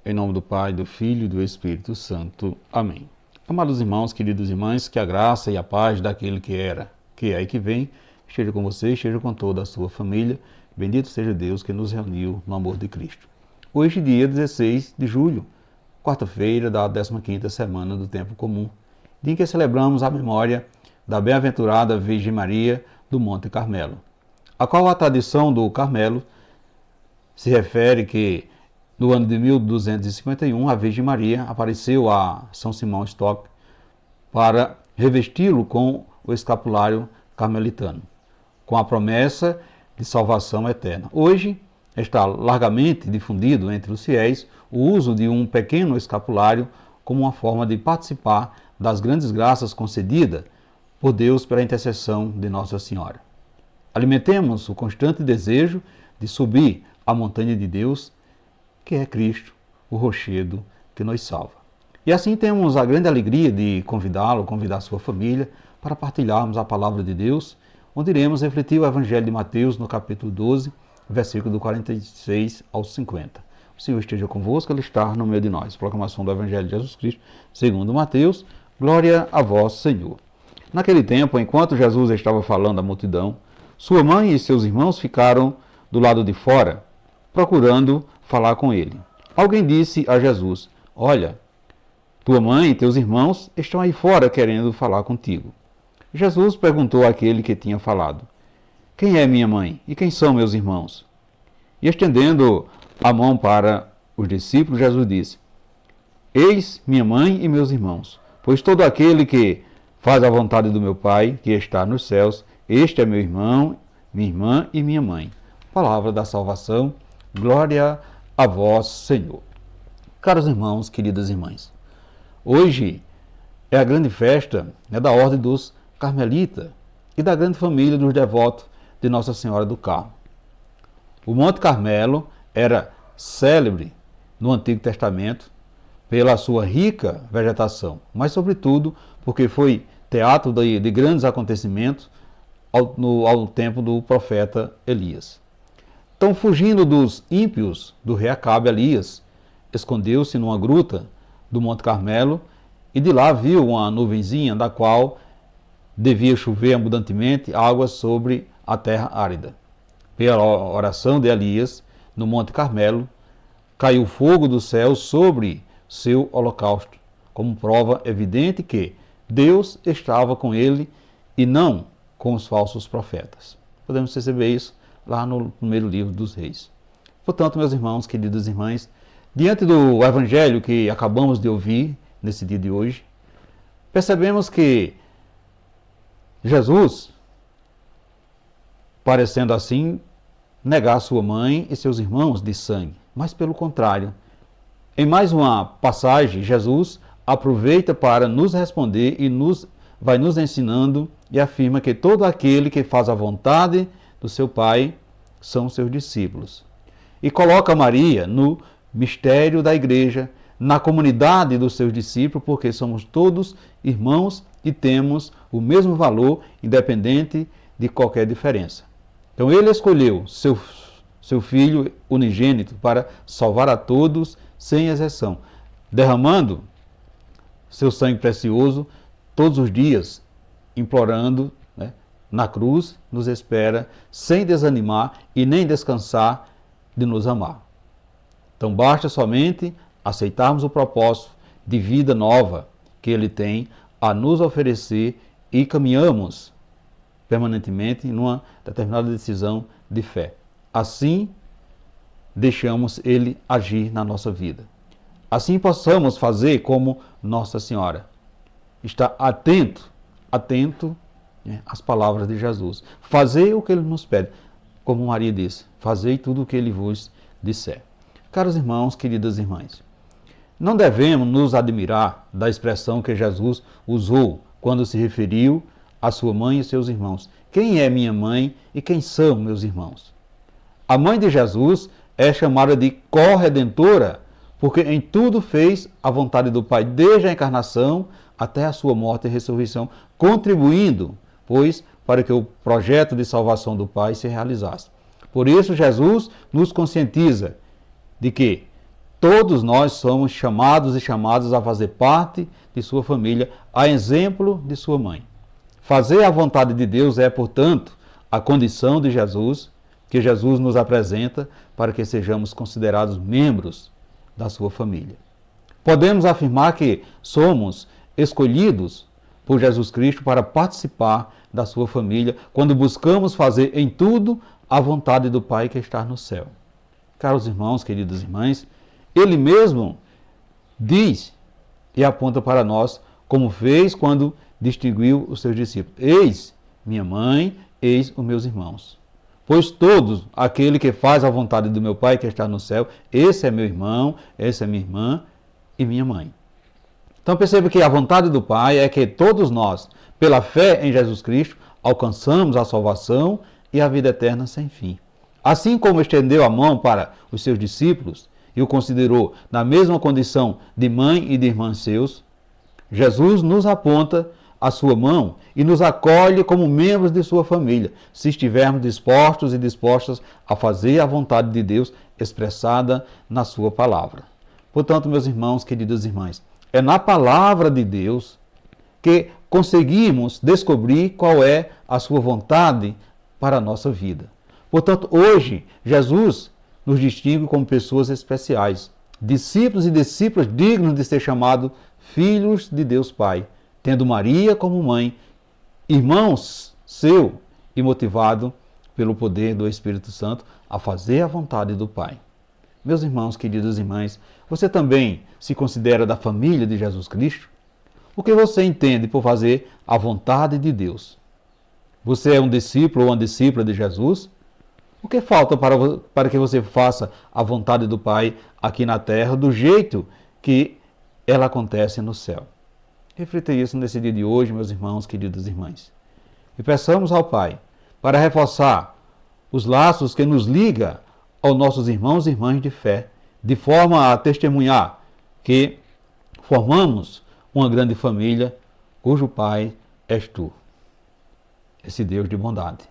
Em nome do Pai, do Filho e do Espírito Santo. Amém. Amados irmãos, queridas irmãs, que a graça e a paz daquele que era, que é e que vem, esteja com você, esteja com toda a sua família. Bendito seja Deus que nos reuniu no amor de Cristo. Hoje, dia 16 de julho, quarta-feira da 15ª semana do Tempo Comum, dia em que celebramos a memória da bem-aventurada Virgem Maria do Monte Carmelo, a qual a tradição do Carmelo se refere que no ano de 1251, a Virgem Maria apareceu a São Simão Stock para revesti-lo com o escapulário carmelitano, com a promessa de salvação eterna. Hoje está largamente difundido entre os fiéis o uso de um pequeno escapulário como uma forma de participar das grandes graças concedidas por Deus pela intercessão de Nossa Senhora. Alimentemos o constante desejo de subir a montanha de Deus, que é Cristo, o rochedo que nos salva. E assim temos a grande alegria de convidar sua família para partilharmos a palavra de Deus, onde iremos refletir o Evangelho de Mateus no capítulo 12, versículo do 46 ao 50. O Senhor esteja convosco, Ele está no meio de nós. Proclamação do Evangelho de Jesus Cristo, segundo Mateus. Glória a vós, Senhor. Naquele tempo, enquanto Jesus estava falando à multidão, sua mãe e seus irmãos ficaram do lado de fora, procurando falar com ele. Alguém disse a Jesus: olha, tua mãe e teus irmãos estão aí fora querendo falar contigo. Jesus perguntou àquele que tinha falado: quem é minha mãe e quem são meus irmãos? E estendendo a mão para os discípulos, Jesus disse: eis minha mãe e meus irmãos, pois todo aquele que faz a vontade do meu Pai, que está nos céus, este é meu irmão, minha irmã e minha mãe. Palavra da salvação, glória a vós, Senhor. Caros irmãos, queridas irmãs, hoje é a grande festa da Ordem dos Carmelitas e da grande família dos devotos de Nossa Senhora do Carmo. O Monte Carmelo era célebre no Antigo Testamento pela sua rica vegetação, mas sobretudo porque foi teatro de grandes acontecimentos ao tempo do profeta Elias. Então, fugindo dos ímpios do rei Acabe, Elias escondeu-se numa gruta do Monte Carmelo e de lá viu uma nuvenzinha da qual devia chover abundantemente água sobre a terra árida. Pela oração de Elias, no Monte Carmelo, caiu fogo do céu sobre seu holocausto, como prova evidente que Deus estava com ele e não com os falsos profetas. Podemos perceber isso lá no primeiro livro dos Reis. Portanto, meus irmãos, queridas irmãs, diante do Evangelho que acabamos de ouvir nesse dia de hoje, percebemos que Jesus, parecendo assim, negar sua mãe e seus irmãos de sangue, mas pelo contrário, em mais uma passagem, Jesus aproveita para nos responder e vai nos ensinando e afirma que todo aquele que faz a vontade do seu Pai são seus discípulos. E coloca Maria no mistério da igreja, na comunidade dos seus discípulos, porque somos todos irmãos e temos o mesmo valor, independente de qualquer diferença. Então ele escolheu seu Filho unigênito para salvar a todos, sem exceção, derramando seu sangue precioso todos os dias, implorando, na cruz, nos espera, sem desanimar e nem descansar de nos amar. Então basta somente aceitarmos o propósito de vida nova que Ele tem a nos oferecer e caminhamos permanentemente numa determinada decisão de fé. Assim, deixamos Ele agir na nossa vida. Assim possamos fazer como Nossa Senhora. Estar atento às palavras de Jesus. Fazer o que Ele nos pede. Como Maria disse, fazei tudo o que Ele vos disser. Caros irmãos, queridas irmãs, não devemos nos admirar da expressão que Jesus usou quando se referiu a sua mãe e seus irmãos. Quem é minha mãe e quem são meus irmãos? A mãe de Jesus é chamada de corredentora, porque em tudo fez a vontade do Pai, desde a encarnação até a sua morte e ressurreição, contribuindo, pois, para que o projeto de salvação do Pai se realizasse. Por isso, Jesus nos conscientiza de que todos nós somos chamados e chamadas a fazer parte de sua família, a exemplo de sua mãe. Fazer a vontade de Deus é, portanto, a condição de Jesus, que Jesus nos apresenta para que sejamos considerados membros da sua família. Podemos afirmar que somos escolhidos por Jesus Cristo para participar da sua família quando buscamos fazer em tudo a vontade do Pai que está no céu. Caros irmãos, queridas irmãs, Ele mesmo diz e aponta para nós como fez quando distinguiu os seus discípulos. Eis minha mãe, eis os meus irmãos. Pois todos, aquele que faz a vontade do meu Pai que está no céu, esse é meu irmão, essa é minha irmã e minha mãe. Então perceba que a vontade do Pai é que todos nós, pela fé em Jesus Cristo, alcançamos a salvação e a vida eterna sem fim. Assim como estendeu a mão para os seus discípulos e o considerou na mesma condição de mãe e de irmã seus, Jesus nos aponta a sua mão e nos acolhe como membros de sua família, se estivermos dispostos e dispostas a fazer a vontade de Deus expressada na sua palavra. Portanto, meus irmãos, queridas irmãs, é na palavra de Deus que conseguimos descobrir qual é a sua vontade para a nossa vida. Portanto, hoje, Jesus nos distingue como pessoas especiais, discípulos e discípulas dignos de ser chamados filhos de Deus Pai, tendo Maria como mãe, irmãos seu e motivado pelo poder do Espírito Santo a fazer a vontade do Pai. Meus irmãos, queridas irmãs, você também se considera da família de Jesus Cristo? O que você entende por fazer a vontade de Deus? Você é um discípulo ou uma discípula de Jesus? O que falta para que você faça a vontade do Pai aqui na terra do jeito que ela acontece no céu? Reflita isso nesse dia de hoje, meus irmãos, queridas irmãs. E peçamos ao Pai para reforçar os laços que nos ligam aos nossos irmãos e irmãs de fé, de forma a testemunhar que formamos uma grande família cujo Pai és tu, esse Deus de bondade.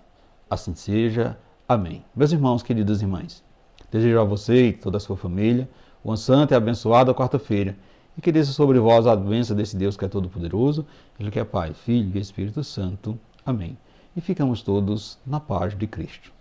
Assim seja. Amém. Meus irmãos, queridas irmãs, desejo a você e toda a sua família uma santa e abençoada quarta-feira e que desça sobre vós a bênção desse Deus que é todo-poderoso, Ele que é Pai, Filho e Espírito Santo. Amém. E ficamos todos na paz de Cristo.